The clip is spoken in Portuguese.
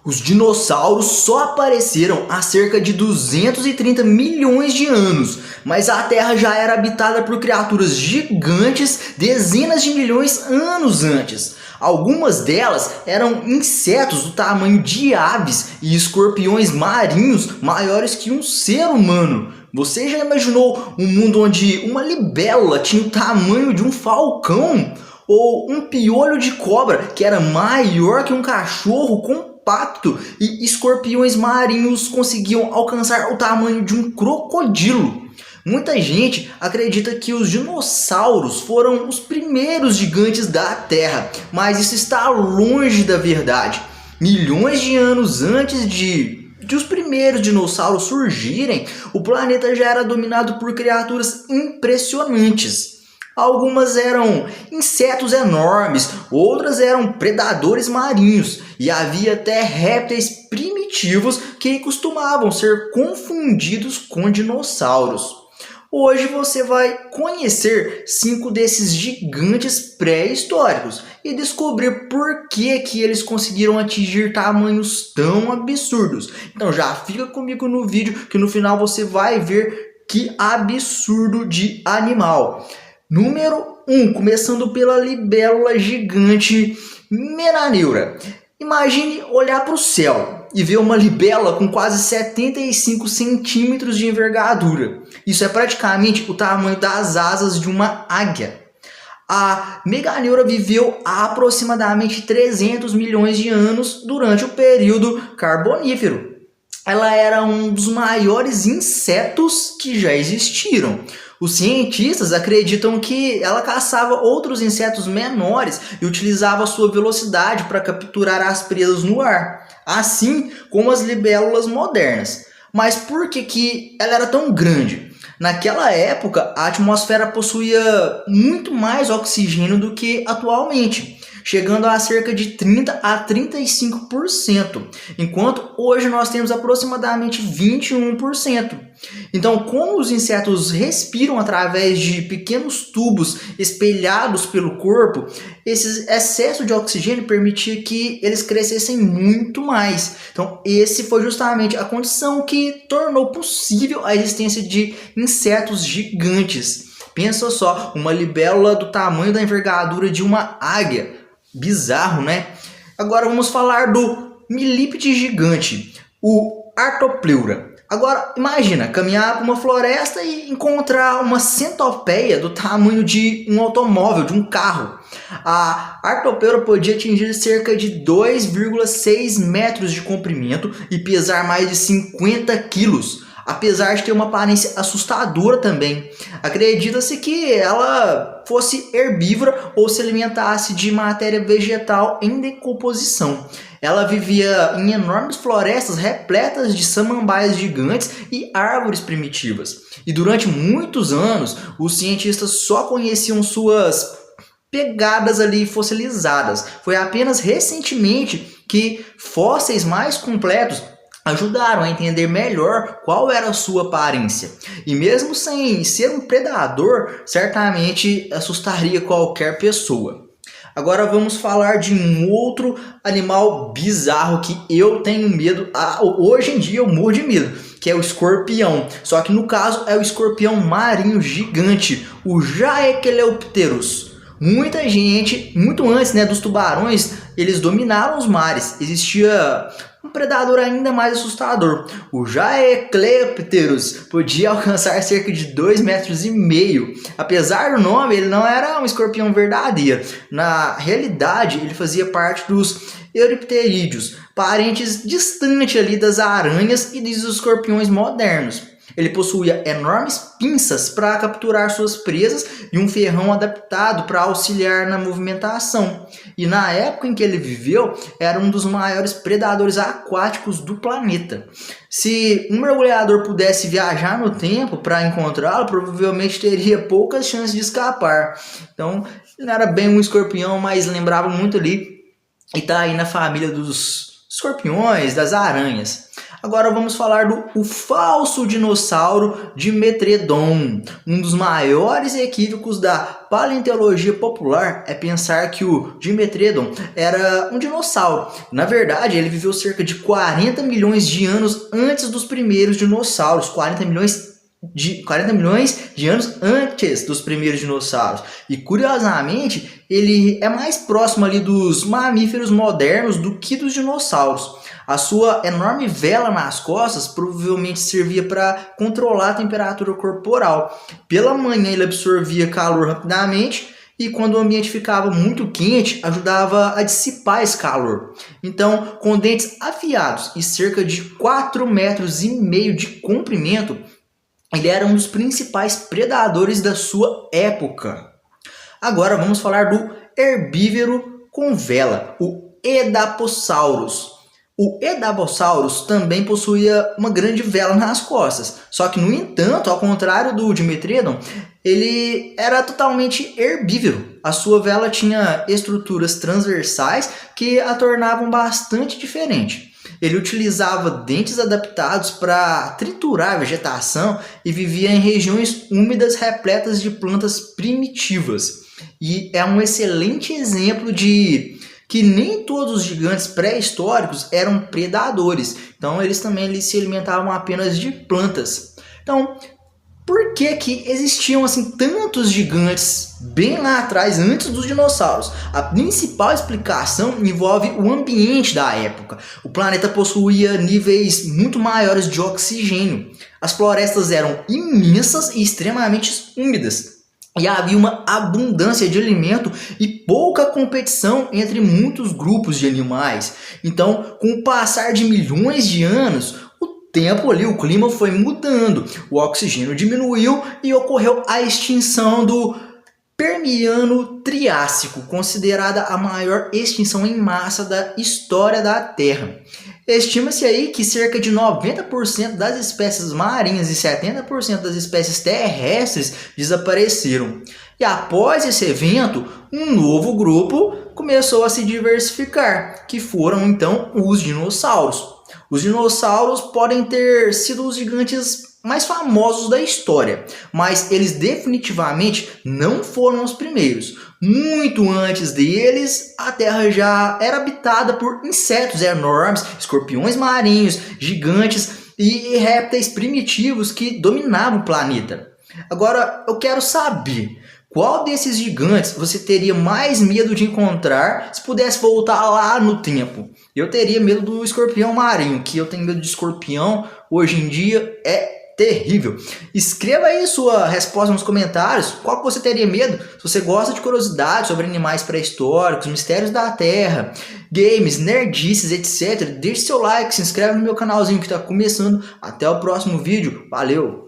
Os dinossauros só apareceram há cerca de 230 milhões de anos, mas a Terra já era habitada por criaturas gigantes dezenas de milhões de anos antes. Algumas delas eram insetos do tamanho de aves e escorpiões marinhos maiores que um ser humano. Você já imaginou um mundo onde uma libélula tinha o tamanho de um falcão? Ou um piolho de cobra que era maior que um cachorro compacto e escorpiões marinhos conseguiam alcançar o tamanho de um crocodilo? Muita gente acredita que os dinossauros foram os primeiros gigantes da Terra, mas isso está longe da verdade. Milhões de anos antes de os primeiros dinossauros surgirem, o planeta já era dominado por criaturas impressionantes. Algumas eram insetos enormes, outras eram predadores marinhos e havia até répteis primitivos que costumavam ser confundidos com dinossauros. Hoje você vai conhecer 5 desses gigantes pré-históricos e descobrir por que eles conseguiram atingir tamanhos tão absurdos. Então já fica comigo no vídeo que no final você vai ver que absurdo de animal. Número 1, começando pela libélula gigante Menaneura. Imagine olhar para o céu e ver uma libélula com quase 75 centímetros de envergadura. Isso é praticamente o tamanho das asas de uma águia. A Meganeura viveu há aproximadamente 300 milhões de anos durante o período Carbonífero. Ela era um dos maiores insetos que já existiram. Os cientistas acreditam que ela caçava outros insetos menores e utilizava sua velocidade para capturar as presas no ar, assim como as libélulas modernas. Mas por que ela era tão grande? Naquela época, a atmosfera possuía muito mais oxigênio do que atualmente, chegando a cerca de 30 a 35%, enquanto hoje nós temos aproximadamente 21%. Então, como os insetos respiram através de pequenos tubos espelhados pelo corpo, esse excesso de oxigênio permitia que eles crescessem muito mais. Então, esse foi justamente a condição que tornou possível a existência de insetos gigantes. Pensa só, uma libélula do tamanho da envergadura de uma águia. Bizarro, né? Agora vamos falar do milípede gigante, o Artopleura. Agora imagina caminhar por uma floresta e encontrar uma centopeia do tamanho de um automóvel, de um carro. A Artopleura podia atingir cerca de 2,6 metros de comprimento e pesar mais de 50 quilos. Apesar de ter uma aparência assustadora também. Acredita-se que ela fosse herbívora ou se alimentasse de matéria vegetal em decomposição. Ela vivia em enormes florestas repletas de samambaias gigantes e árvores primitivas. E durante muitos anos, os cientistas só conheciam suas pegadas ali fossilizadas. Foi apenas recentemente que fósseis mais completos ajudaram a entender melhor qual era a sua aparência. E mesmo sem ser um predador, certamente assustaria qualquer pessoa. Agora vamos falar de um outro animal bizarro que eu tenho medo. Hoje em dia eu morro de medo, que é o escorpião. Só que no caso é o escorpião marinho gigante, o Jaekelopterus. Muita gente, muito antes dos tubarões, eles dominaram os mares. Existia um predador ainda mais assustador. O Jaekelopterus podia alcançar cerca de 2,5 metros. Apesar do nome, ele não era um escorpião verdadeiro. Na realidade, ele fazia parte dos Eurypterídeos, parentes distantes ali das aranhas e dos escorpiões modernos. Ele possuía enormes pinças para capturar suas presas e um ferrão adaptado para auxiliar na movimentação. E na época em que ele viveu, era um dos maiores predadores aquáticos do planeta. Se um mergulhador pudesse viajar no tempo para encontrá-lo, provavelmente teria poucas chances de escapar. Então, ele não era bem um escorpião, mas lembrava muito ali. E está aí na família dos escorpiões, das aranhas. Agora vamos falar do falso dinossauro Dimetredon. Um dos maiores equívocos da paleontologia popular é pensar que o Dimetredon era um dinossauro. Na verdade, ele viveu cerca de 40 milhões de anos antes dos primeiros dinossauros. 40 milhões de anos antes dos primeiros dinossauros. E curiosamente, ele é mais próximo ali dos mamíferos modernos do que dos dinossauros. A sua enorme vela nas costas provavelmente servia para controlar a temperatura corporal. Pela manhã ele absorvia calor rapidamente e quando o ambiente ficava muito quente, ajudava a dissipar esse calor. Então, com dentes afiados e cerca de 4,5 metros de comprimento, ele era um dos principais predadores da sua época. Agora vamos falar do herbívoro com vela, o Edaphosaurus. O Edaphosaurus também possuía uma grande vela nas costas, só que, no entanto, ao contrário do Dimetredon, ele era totalmente herbívoro. A sua vela tinha estruturas transversais que a tornavam bastante diferente. Ele utilizava dentes adaptados para triturar a vegetação e vivia em regiões úmidas repletas de plantas primitivas. E é um excelente exemplo de que nem todos os gigantes pré-históricos eram predadores. Então eles também se alimentavam apenas de plantas. Então, por que existiam assim tantos gigantes bem lá atrás, antes dos dinossauros? A principal explicação envolve o ambiente da época. O planeta possuía níveis muito maiores de oxigênio. As florestas eram imensas e extremamente úmidas. E havia uma abundância de alimento e pouca competição entre muitos grupos de animais. Então, com o passar de milhões de anos, o clima foi mudando, o oxigênio diminuiu e ocorreu a extinção do Permiano-Triássico, considerada a maior extinção em massa da história da Terra. Estima-se aí que cerca de 90% das espécies marinhas e 70% das espécies terrestres desapareceram. E após esse evento, um novo grupo começou a se diversificar, que foram então os dinossauros. Os dinossauros podem ter sido os gigantes mais famosos da história, mas eles definitivamente não foram os primeiros. Muito antes deles, a Terra já era habitada por insetos enormes, escorpiões marinhos, gigantes e répteis primitivos que dominavam o planeta. Agora, eu quero saber, qual desses gigantes você teria mais medo de encontrar se pudesse voltar lá no tempo? Eu teria medo do escorpião marinho, que eu tenho medo de escorpião, hoje em dia é terrível. Escreva aí sua resposta nos comentários, qual que você teria medo? Se você gosta de curiosidades sobre animais pré-históricos, mistérios da Terra, games, nerdices, etc. Deixe seu like, se inscreve no meu canalzinho que está começando. Até o próximo vídeo, valeu!